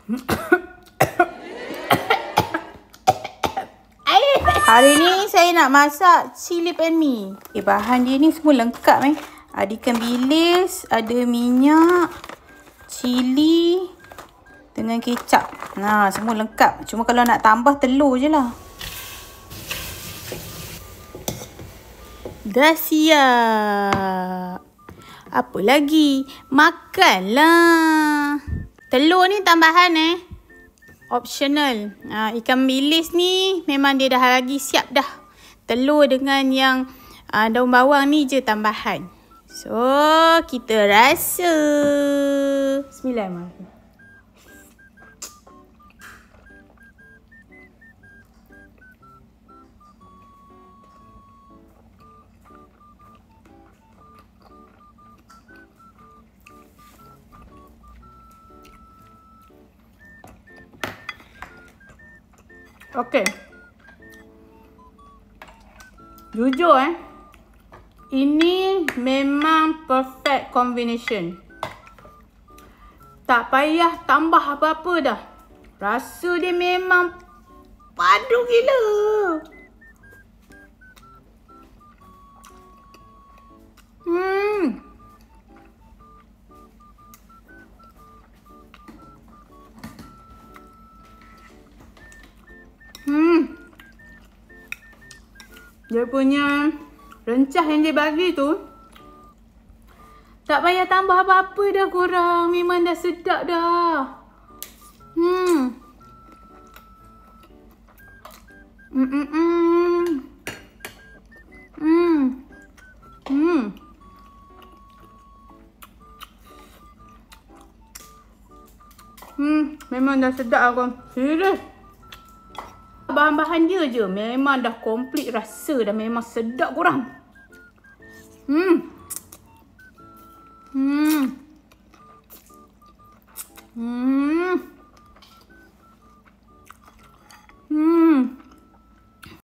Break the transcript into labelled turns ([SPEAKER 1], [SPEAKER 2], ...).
[SPEAKER 1] Hari ni saya nak masak cili pan mi. Bahan dia ni semua lengkap Ada ikan bilis, ada minyak, cili dengan kecap. Semua lengkap. Cuma kalau nak tambah telur je lah. Dah siap. Apa lagi? Makanlah. Telur ni tambahan optional. Ikan bilis ni memang dia dah lagi siap dah. Telur dengan yang daun bawang ni je tambahan. So, kita rasa. Bismillahirrahmanirrahim. Okey. Jujur ini memang perfect combination. Tak payah tambah apa-apa dah. Rasa dia memang padu gila. Dia punya rencah yang dia bagi tu tak payah tambah apa-apa dah korang. Memang dah sedap dah. Memang dah sedap korang. Serius. Bahan-bahan dia je memang dah komplit rasa dah, memang sedap korang.